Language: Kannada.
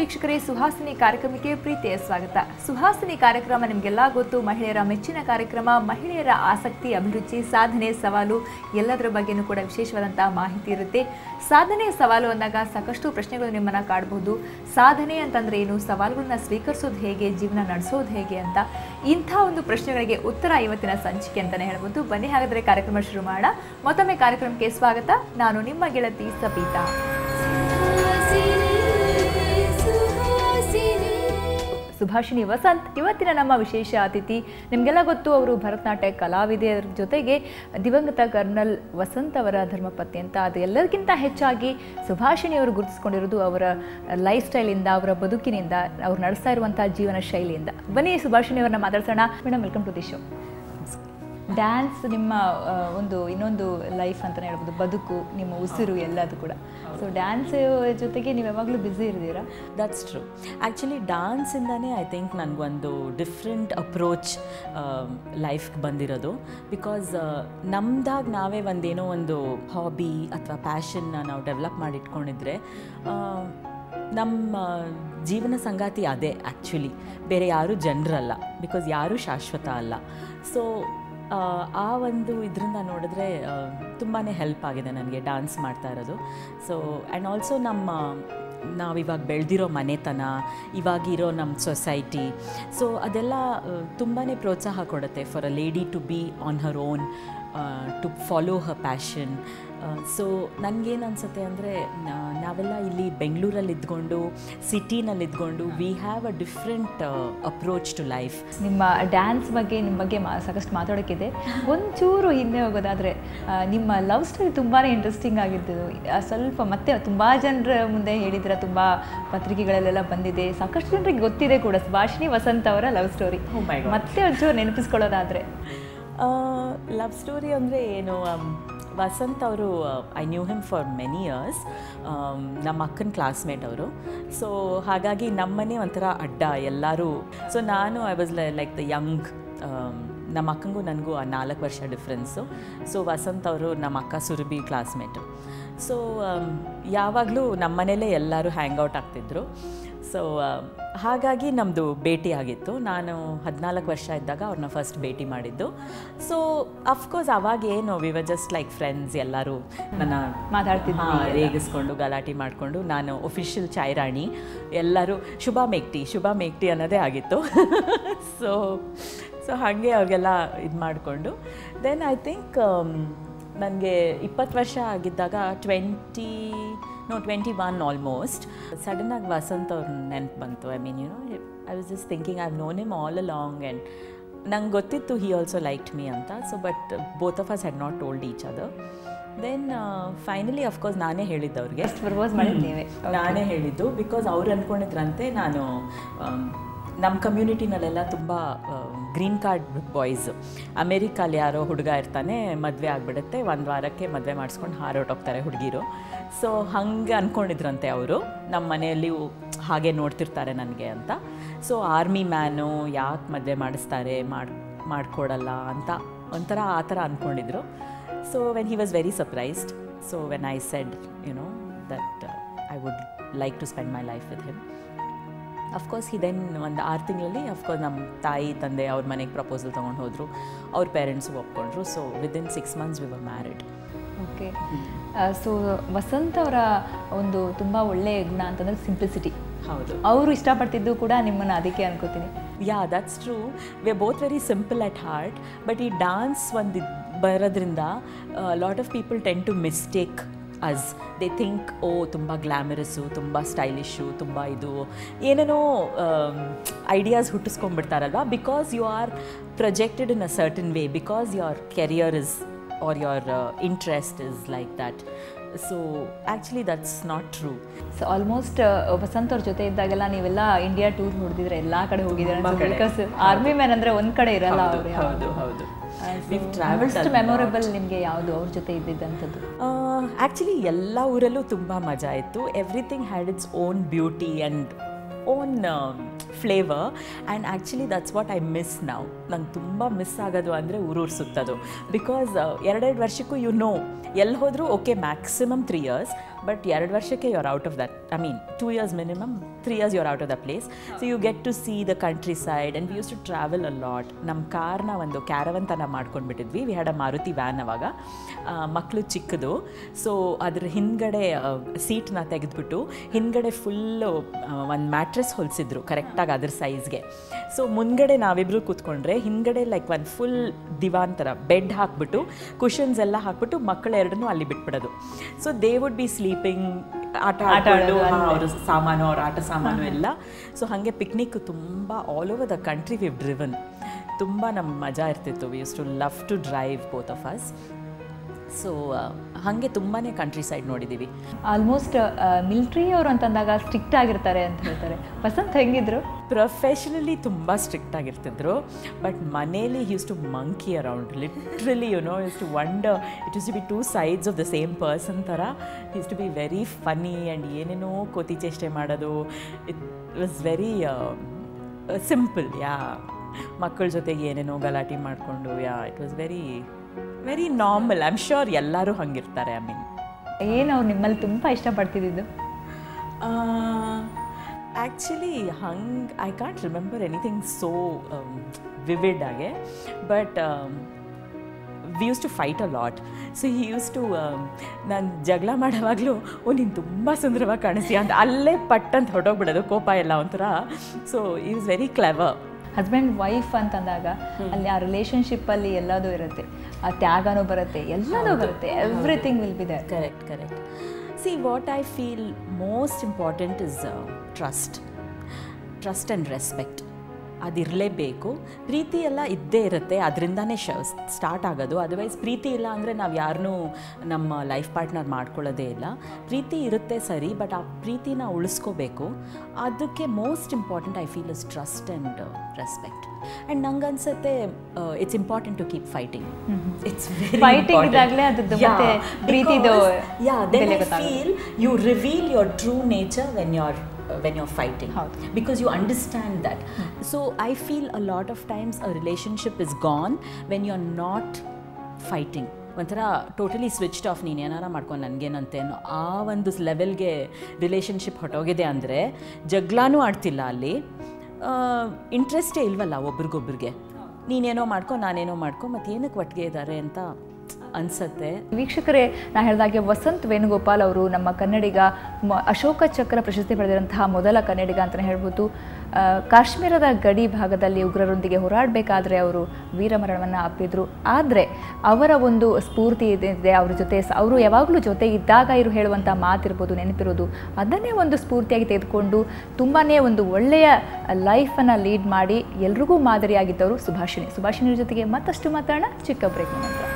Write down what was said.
ವೀಕ್ಷಕರೇ, ಸುಹಾಸಿನಿ ಕಾರ್ಯಕ್ರಮಕ್ಕೆ ಪ್ರೀತಿಯ ಸ್ವಾಗತ. ಸುಹಾಸಿನಿ ಕಾರ್ಯಕ್ರಮ ನಿಮಗೆಲ್ಲ ಗೊತ್ತು, ಮಹಿಳೆಯರ ಮೆಚ್ಚಿನ ಕಾರ್ಯಕ್ರಮ. ಮಹಿಳೆಯರ ಆಸಕ್ತಿ, ಅಭಿರುಚಿ, ಸಾಧನೆ, ಸವಾಲು ಎಲ್ಲದರ ಬಗ್ಗೆನೂ ಕೂಡ ವಿಶೇಷವಾದಂತಹ ಮಾಹಿತಿ ಇರುತ್ತೆ. ಸಾಧನೆ ಸವಾಲು ಅಂದಾಗ ಸಾಕಷ್ಟು ಪ್ರಶ್ನೆಗಳು ನಿಮ್ಮನ್ನು ಕಾಡಬಹುದು. ಸಾಧನೆ ಅಂತಂದ್ರೆ ಏನು, ಸವಾಲುಗಳನ್ನ ಸ್ವೀಕರಿಸೋದು ಹೇಗೆ, ಜೀವನ ನಡೆಸೋದು ಹೇಗೆ ಅಂತ ಇಂಥ ಒಂದು ಪ್ರಶ್ನೆಗಳಿಗೆ ಉತ್ತರ ಇವತ್ತಿನ ಸಂಚಿಕೆ ಅಂತಲೇ ಹೇಳ್ಬೋದು. ಬನ್ನಿ ಹಾಗಾದರೆ ಕಾರ್ಯಕ್ರಮ ಶುರು ಮಾಡೋಣ. ಮತ್ತೊಮ್ಮೆ ಕಾರ್ಯಕ್ರಮಕ್ಕೆ ಸ್ವಾಗತ. ನಾನು ನಿಮ್ಮ ಗೆಳತಿ ಸಬೀತಾ. ಸುಭಾಷಿಣಿ ವಸಂತ್ ಇವತ್ತಿನ ನಮ್ಮ ವಿಶೇಷ ಅತಿಥಿ. ನಿಮಗೆಲ್ಲ ಗೊತ್ತು, ಅವರು ಭರತನಾಟ್ಯ ಕಲಾವಿದೆಯರ ಜೊತೆಗೆ ದಿವಂಗತ ಕರ್ನಲ್ ವಸಂತ್ ಅವರ ಧರ್ಮಪತ್ನಿ ಅಂತ. ಅದು ಎಲ್ಲರಿಗಿಂತ ಹೆಚ್ಚಾಗಿ ಸುಭಾಷಿಣಿ ಅವರು ಗುರುತಿಸ್ಕೊಂಡಿರೋದು ಅವರ ಲೈಫ್ ಸ್ಟೈಲಿಂದ, ಅವರ ಬದುಕಿನಿಂದ, ಅವ್ರು ನಡೆಸ್ತಾ ಇರುವಂಥ ಜೀವನ ಶೈಲಿಯಿಂದ. ಬನ್ನಿ ಸುಭಾಷಿಣಿ ಅವ್ರನ್ನ ಮಾತಾಡ್ಸೋಣ. Madam, welcome to the show. Dance ನಿಮ್ಮ ಒಂದು ಇನ್ನೊಂದು ಲೈಫ್ ಅಂತಲೇ ಹೇಳ್ಬೋದು, ಬದುಕು, ನಿಮ್ಮ ಉಸಿರು ಎಲ್ಲದು ಕೂಡ. ಸೊ ಡ್ಯಾನ್ಸ್ ಜೊತೆಗೆ ನೀವು ಯಾವಾಗಲೂ ಬ್ಯುಸಿ ಇರ್ತೀರಾ? That's true. ಆ್ಯಕ್ಚುಲಿ ಡ್ಯಾನ್ಸಿಂದನೇ ಐ ಥಿಂಕ್ ನನಗೊಂದು ಡಿಫ್ರೆಂಟ್ ಅಪ್ರೋಚ್ ಲೈಫ್ಗೆ ಬಂದಿರೋದು. ಬಿಕಾಸ್ ನಮ್ದಾಗಿ ನಾವೇ ಒಂದೇನೋ ಒಂದು ಹಾಬಿ ಅಥವಾ ಪ್ಯಾಷನ್ನ ನಾವು ಡೆವಲಪ್ ಮಾಡಿಟ್ಕೊಂಡಿದ್ರೆ ನಮ್ಮ ಜೀವನ ಸಂಗಾತಿ ಅದೇ ಆ್ಯಕ್ಚುಲಿ, ಬೇರೆ ಯಾರೂ ಜನರಲ್ಲ. ಬಿಕಾಸ್ ಯಾರೂ ಶಾಶ್ವತ ಅಲ್ಲ. ಸೊ ಆ ಒಂದು ಇದರಿಂದ ನೋಡಿದ್ರೆ ತುಂಬಾ ಹೆಲ್ಪ್ ಆಗಿದೆ ನನಗೆ ಡ್ಯಾನ್ಸ್ ಮಾಡ್ತಾ ಇರೋದು. ಸೊ ಆ್ಯಂಡ್ ಆಲ್ಸೋ ನಾವಿವಾಗ ಬೆಳೆದಿರೋ ಮನೆತನ, ಇವಾಗಿರೋ ನಮ್ಮ ಸೊಸೈಟಿ, ಸೊ ಅದೆಲ್ಲ ತುಂಬಾ ಪ್ರೋತ್ಸಾಹ ಕೊಡುತ್ತೆ for a lady to be on her own, to follow her passion. So ನನಗೇನು ಅನಿಸುತ್ತೆ ಅಂದರೆ, ನಾವೆಲ್ಲ ಇಲ್ಲಿ ಬೆಂಗಳೂರಲ್ಲಿ ಇದ್ಕೊಂಡು, ಸಿಟಿನಲ್ಲಿ ಇದ್ಕೊಂಡು, we have a different approach to life. ನಿಮ್ಮ ಡ್ಯಾನ್ಸ್ ಬಗ್ಗೆ, ನಿಮ್ಮ ಬಗ್ಗೆ ಸಾಕಷ್ಟು ಮಾತಾಡೋಕ್ಕಿದೆ. ಒಂಚೂರು ಹಿಂದೆ ಹೋಗೋದಾದರೆ, ನಿಮ್ಮ ಲವ್ ಸ್ಟೋರಿ ತುಂಬಾ ಇಂಟ್ರೆಸ್ಟಿಂಗ್ ಆಗಿದ್ದು. ಸ್ವಲ್ಪ ಮತ್ತೆ ತುಂಬ ಜನರ ಮುಂದೆ ಹೇಳಿದ್ರೆ, ತುಂಬ ಪತ್ರಿಕೆಗಳಲ್ಲೆಲ್ಲ ಬಂದಿದೆ, ಸಾಕಷ್ಟು ಜನರಿಗೆ ಗೊತ್ತಿದೆ ಕೂಡ ಸುಭಾಷಿನಿ ವಸಂತ್ ಅವರ ಲವ್ ಸ್ಟೋರಿ. ಮತ್ತೆ ಒಂಚೂರು ನೆನಪಿಸ್ಕೊಳ್ಳೋದಾದರೆ, ಲವ್ ಸ್ಟೋರಿ ಅಂದರೆ ಏನು, ವಸಂತ್ ಅವರು I knew him for many years. ನಮ್ಮ ಅಕ್ಕನ ಕ್ಲಾಸ್ಮೇಟ್ ಅವರು. ಸೊ ಹಾಗಾಗಿ ನಮ್ಮನೆ ಒಂಥರ ಅಡ್ಡ ಎಲ್ಲರೂ. ಸೊ ನಾನು I was like the Young, ನಮ್ಮ ಅಕ್ಕಂಗೂ ನನಗೂ 4 ವರ್ಷ ಡಿಫ್ರೆನ್ಸು. ಸೊ ವಸಂತ್ ಅವರು ನಮ್ಮ ಅಕ್ಕ ಸುರಭಿ ಕ್ಲಾಸ್ಮೇಟು. ಸೊ ಯಾವಾಗಲೂ ನಮ್ಮ ಮನೇಲೇ ಎಲ್ಲರೂ ಹ್ಯಾಂಗ್ಔಟ್ ಆಗ್ತಿದ್ರು. ಸೊ ಹಾಗಾಗಿ ನಮ್ಮದು ಭೇಟಿ ಆಗಿತ್ತು. ನಾನು 14 ವರ್ಷ ಇದ್ದಾಗ ಅವ್ರನ್ನ ಫಸ್ಟ್ ಭೇಟಿ ಮಾಡಿದ್ದು. ಸೊ ಅಫ್ಕೋರ್ಸ್ ಅವಾಗೇನು we were just like friends. ಎಲ್ಲರೂ ನನ್ನ ರೇಗಿಸ್ಕೊಂಡು ಗಲಾಟೆ ಮಾಡಿಕೊಂಡು, ನಾನು ಒಫಿಷಿಯಲ್ ಚಾಯ್ ರಾಣಿ, ಎಲ್ಲರೂ ಶುಭಾ ಮೇಕ್ಟಿ ಅನ್ನೋದೇ ಆಗಿತ್ತು. ಸೊ ಹಾಗೆ ಅವ್ರಿಗೆಲ್ಲ ಇದು ಮಾಡಿಕೊಂಡು, ದೆನ್ ಐ ಥಿಂಕ್ ನನಗೆ 20 ವರ್ಷ ಆಗಿದ್ದಾಗ 21 ಆಲ್ಮೋಸ್ಟ್, ಸಡನ್ನಾಗಿ ವಸಂತ್ ಅವ್ರ ನೆನಪು ಬಂತು. I mean I was just thinking, I have known him all along and ನಂಗೆ ಗೊತ್ತಿತ್ತು ಹಿ ಆಲ್ಸೋ ಲೈಕ್ಡ್ ಮೀ ಅಂತ. So but both of us had not told each other. Then finally of course ನಾನೇ ಹೇಳಿದ್ದು ಅವ್ರಿಗೆ, ಪ್ರಪೋಸ್ ಮಾಡಿದ್ದೀವಿ, ನಾನೇ ಹೇಳಿದ್ದು. ಬಿಕಾಸ್ ಅವ್ರು ಅಂದ್ಕೊಂಡಿದ್ರಂತೆ ನಾನು, ನಮ್ಮ ಕಮ್ಯುನಿಟಿನಲ್ಲೆಲ್ಲ ತುಂಬ ಗ್ರೀನ್ ಕಾರ್ಡ್ ಬಾಯ್ಸು, ಅಮೇರಿಕಲ್ಲಿ ಯಾರೋ ಹುಡುಗ ಇರ್ತಾನೆ, ಮದುವೆ ಆಗಿಬಿಡುತ್ತೆ, 1 ವಾರಕ್ಕೆ ಮದುವೆ ಮಾಡಿಸ್ಕೊಂಡು ಹಾರೋಟೋಗ್ತಾರೆ ಹುಡುಗಿರು. ಸೊ ಹಂಗೆ ಅಂದ್ಕೊಂಡಿದ್ರಂತೆ ಅವರು, ನಮ್ಮ ಮನೆಯಲ್ಲಿ ಹಾಗೆ ನೋಡ್ತಿರ್ತಾರೆ ನನಗೆ ಅಂತ. ಸೊ ಆರ್ಮಿ ಮ್ಯಾನು ಯಾಕೆ ಮದುವೆ ಮಾಡಿಸ್ತಾರೆ, ಮಾಡಿಕೊಡಲ್ಲ ಅಂತ ಒಂಥರ ಆ ಥರ ಅಂದ್ಕೊಂಡಿದ್ರು. So when he was very surprised. So when I said that I would like to spend my life with him, of course then ಒಂದು 6 ತಿಂಗಳಲ್ಲಿ ಅಫ್ಕೋರ್ಸ್ ನಮ್ಮ ತಾಯಿ ತಂದೆ ಅವ್ರ ಮನೆಗೆ ಪ್ರಪೋಸಲ್ ತೊಗೊಂಡು ಹೋದರು. ಅವ್ರ ಪೇರೆಂಟ್ಸು ಒಪ್ಕೊಂಡ್ರು. So within 6 months we were married. Okay. So Vasanth ಅವರ ಒಂದು ತುಂಬ ಒಳ್ಳೆಯ ಗುಣ ಅಂತಂದರೆ ಸಿಂಪ್ಲಿಸಿಟಿ. ಹೌದು, ಅವರು ಇಷ್ಟಪಡ್ತಿದ್ದು ಕೂಡ ನಿಮ್ಮನ್ನು ಅದಕ್ಕೆ ಅನ್ಕೋತೀನಿ. Yeah, that's true. We are both very simple at heart. But ಈ ಡ್ಯಾನ್ಸ್ ಒಂದು ಬರೋದ್ರಿಂದ lot of people tend to mistake us. They think, oh ತುಂಬ ಗ್ಲ್ಯಾಮರಸ್ಸು, ತುಂಬ ಸ್ಟೈಲಿಶು, ತುಂಬ ಇದು ಏನೇನೋ ಐಡಿಯಾಸ್ ಹುಟ್ಟಿಸ್ಕೊಂಡ್ಬಿಡ್ತಾರಲ್ವ. Because you are projected in a certain way, because your career is or your interest is like that. So actually that's not true. So almost Vasanth ಅವ್ರ ಜೊತೆ ಇದ್ದಾಗೆಲ್ಲ ನೀವೆಲ್ಲ ಇಂಡಿಯಾ ಟೂರ್ ಹೊಡೆದಿದ್ರೆ, ಎಲ್ಲ ಕಡೆ ಹೋಗಿದ್ದೀರ. ಬಿಕಾಸ್ ಆರ್ಮಿ ಮ್ಯಾನ್ ಅಂದರೆ ಒಂದು ಕಡೆ ಇರಲ್ಲ ಅವರು. ಹೌದು ಹೌದು. ಮೋಸ್ಟ್ ಮೆಮೊರೇಬಲ್ ನಿಮಗೆ ಯಾವುದು ಅವ್ರ ಜೊತೆ ಇದ್ದಿದ್ದಂಥದ್ದು? ಆ್ಯಕ್ಚುಲಿ ಎಲ್ಲ ಊರಲ್ಲೂ ತುಂಬ ಮಜಾ ಇತ್ತು. Everything had its own beauty and own flavour. And actually that's what I miss ನಾವು. ನಂಗೆ ತುಂಬ ಮಿಸ್ ಆಗೋದು ಅಂದರೆ ಊರೂರು ಸುತ್ತೋದು. ಬಿಕಾಸ್ 2 ವರ್ಷಕ್ಕೂ ಎಲ್ಲಿ ಹೋದರೂ ಓಕೆ ಮ್ಯಾಕ್ಸಿಮಮ್ 3 years, ಬಟ್ 2 ವರ್ಷಕ್ಕೆ you are out of that. I mean 2 years minimum, 3 years you are out of the place. So you get to see the countryside and we used to travel a lot. ನಮ್ಮ ಕಾರ್ನ ಒಂದು ಕ್ಯಾರವನ್ ಥರ ಮಾಡ್ಕೊಂಡ್ಬಿಟ್ಟಿದ್ವಿ. We had a Maruti van ಅವಾಗ. ಮಕ್ಕಳು ಚಿಕ್ಕದು, ಸೊ ಅದ್ರ ಹಿಂದ್ಗಡೆ ಸೀಟ್ನ ತೆಗೆದ್ಬಿಟ್ಟು ಹಿಂದ್ಗಡೆ ಫುಲ್ಲು ಒಂದು ಮ್ಯಾಟ್ರೆಸ್ ಹೊಲಿಸಿದ್ರು ಕರೆಕ್ಟಾಗಿ ಅದ್ರ ಸೈಜ್ಗೆ. ಸೊ ಮುಂದ್ಗಡೆ ನಾವಿಬ್ರು ಕೂತ್ಕೊಂಡ್ರೆ ಹಿಂದ್ಗಡೆ ಲೈಕ್ ಒಂದು ಫುಲ್ ದಿವಾನ್ ಥರ ಬೆಡ್ ಹಾಕ್ಬಿಟ್ಟು ಕುಷನ್ಸ್ ಎಲ್ಲ ಹಾಕ್ಬಿಟ್ಟು ಮಕ್ಕಳು ಎರಡನ್ನೂ ಅಲ್ಲಿ ಬಿಟ್ಬಿಡೋದು. So they would be sleeping, ಆಟ ಆಡೋದು, ಅವ್ರ ಸಾಮಾನು, ಅವ್ರ ಆಟ ಸಾಮಾನು ಎಲ್ಲ. ಸೊ ಹಾಗೆ ಪಿಕ್ನಿಕ್ ತುಂಬ all over the country we've driven. ತುಂಬ ನಮ್ಮ ಮಜಾ ಇರ್ತಿತ್ತು. We used to love to drive both of us. So ಹಾಗೆ ತುಂಬಾ ಕಂಟ್ರಿ ಸೈಡ್ ನೋಡಿದ್ದೀವಿ. ಆಲ್ಮೋಸ್ಟ್ ಮಿಲ್ಟ್ರಿ ಅವರು ಅಂತಂದಾಗ ಸ್ಟ್ರಿಕ್ಟ್ ಆಗಿರ್ತಾರೆ ಅಂತ ಹೇಳ್ತಾರೆ. ವಸಂತ್ ಹೆಂಗಿದ್ರು? ಪ್ರೊಫೆಷನಲಿ ತುಂಬ ಸ್ಟ್ರಿಕ್ಟ್ ಆಗಿರ್ತಿದ್ರು, ಬಟ್ ಮನೇಲಿ used to monkey around. Literally used to wonder, it used to be 2 sides of the same person ಥರ. Used to be very funny and ಏನೇನೋ ಕೋತಿ ಚೇಷ್ಟೆ ಮಾಡೋದು. It was very simple. ಮಕ್ಕಳ ಜೊತೆಗೆ ಏನೇನೋ ಗಲಾಟೆ ಮಾಡಿಕೊಂಡು it was very normal. I am sure ಎಲ್ಲರೂ ಹಂಗಿರ್ತಾರೆ. ಐ ಮೀನ್ ಏನು ಅವ್ರು ನಿಮ್ಮಲ್ಲಿ ತುಂಬ ಇಷ್ಟಪಡ್ತಿದ್ದು? ಆ್ಯಕ್ಚುಲಿ ಹಂಗೆ I can't remember anything so vivid ಆಗಿ, but we used to fight a lot. So he used to, ನಾನು ಜಗಳ ಮಾಡೋವಾಗಲೂ ನೀನು ತುಂಬ ಸುಂದರವಾಗಿ ಕಾಣಿಸ್ತೀಯ ಅಂತ ಅಲ್ಲೇ ಪಟ್ಟಂತ ಹೊರಟೋಗ್ಬಿಡೋದು ಕೋಪ ಎಲ್ಲ ಒಂಥರ. ಸೊ ಈ was very clever. Husband wife ಅಂತಂದಾಗ ಅಲ್ಲಿ ಆ ರಿಲೇಷನ್ಶಿಪ್ಪಲ್ಲಿ ಎಲ್ಲದೂ ಇರುತ್ತೆ, ಆ ತ್ಯಾಗನೂ ಬರುತ್ತೆ, ಎಲ್ಲದೂ ಬರುತ್ತೆ. Everything will be there. Correct. See what I feel most important is trust and respect. ಅದಿರಲೇಬೇಕು. ಪ್ರೀತಿ ಎಲ್ಲ ಇದ್ದೇ ಇರುತ್ತೆ, ಅದರಿಂದನೇ ಸ್ಟಾರ್ಟ್ ಆಗೋದು. ಅದರ್ವೈಸ್ ಪ್ರೀತಿ ಇಲ್ಲ ಅಂದರೆ ನಾವು ಯಾರನ್ನೂ ನಮ್ಮ ಲೈಫ್ ಪಾರ್ಟ್ನರ್ ಮಾಡ್ಕೊಳ್ಳೋದೇ ಇಲ್ಲ. ಪ್ರೀತಿ ಇರುತ್ತೆ ಸರಿ, ಬಟ್ ಆ ಪ್ರೀತಿನ ಉಳಿಸ್ಕೋಬೇಕು. ಅದಕ್ಕೆ most important I feel is trust and respect. And ನಂಗೆ ಅನ್ಸುತ್ತೆ it's important to keep fighting. It's fighting ಇದ್ದಾಗಲೇ ಅದ್ರದ್ದು ಮತ್ತೆ ಪ್ರೀತಿದು then I feel you reveal your true nature when you're fighting, because you understand that. So I feel a lot of times a relationship is gone when you're not fighting. ಒಂಥರ ಟೋಟಲಿ ಸ್ವಿಚ್ಡ್ ಆಫ್, ನೀನು ಏನಾರ ಮಾಡ್ಕೊಂಡು ನನಗೇನಂತೇನೋ ಆ ಒಂದು ಲೆವೆಲ್ಗೆ ರಿಲೇಷನ್ಶಿಪ್ ಹೊಟ್ಟೋಗಿದೆ. ಅಂದರೆ ಜಗಳನೂ ಆಡ್ತಿಲ್ಲ ಅಲ್ಲಿ, ಇಂಟ್ರೆಸ್ಟೇ ಇಲ್ವಲ್ಲ ಒಬ್ರಿಗೊಬ್ರಿಗೆ. ನೀನೇನೋ ಮಾಡ್ಕೊ, ನಾನೇನೋ ಮಾಡ್ಕೊ, ಮತ್ತು ಏನಕ್ಕೆ ಒಟ್ಟಿಗೆ ಇದ್ದಾರೆ ಅಂತ ಅನ್ಸುತ್ತೆ. ವೀಕ್ಷಕರೇ, ನಾ ಹೇಳಿದಾಗೆ ವಸಂತ್ ವೇಣುಗೋಪಾಲ್ ಅವರು ನಮ್ಮ ಕನ್ನಡಿಗ, ಅಶೋಕ ಚಕ್ರ ಪ್ರಶಸ್ತಿ ಪಡೆದಿರುವಂತಹ ಮೊದಲ ಕನ್ನಡಿಗ ಅಂತಲೇ ಹೇಳ್ಬೋದು. ಕಾಶ್ಮೀರದ ಗಡಿ ಭಾಗದಲ್ಲಿ ಉಗ್ರರೊಂದಿಗೆ ಹೋರಾಡಬೇಕಾದ್ರೆ ಅವರು ವೀರಮರಣವನ್ನು ಅಪ್ಪಿದ್ರು. ಆದರೆ ಅವರ ಒಂದು ಸ್ಫೂರ್ತಿ ಇದೆ ಅವ್ರ ಜೊತೆ. ಅವರು ಯಾವಾಗಲೂ ಜೊತೆ ಇದ್ದಾಗ ಇವರು ಹೇಳುವಂಥ ಮಾತಿರ್ಬೋದು, ನೆನಪಿರೋದು, ಅದನ್ನೇ ಒಂದು ಸ್ಫೂರ್ತಿಯಾಗಿ ತೆಗೆದುಕೊಂಡು ತುಂಬಾ ಒಂದು ಒಳ್ಳೆಯ ಲೈಫನ್ನು ಲೀಡ್ ಮಾಡಿ ಎಲ್ರಿಗೂ ಮಾದರಿಯಾಗಿದ್ದವರು ಸುಭಾಷಿಣಿ. ಸುಭಾಷಿಣಿಯ ಜೊತೆಗೆ ಮತ್ತಷ್ಟು ಮಾತಾಡೋಣ ಚಿಕ್ಕ ಬ್ರೇಕ್ ನಂತರ.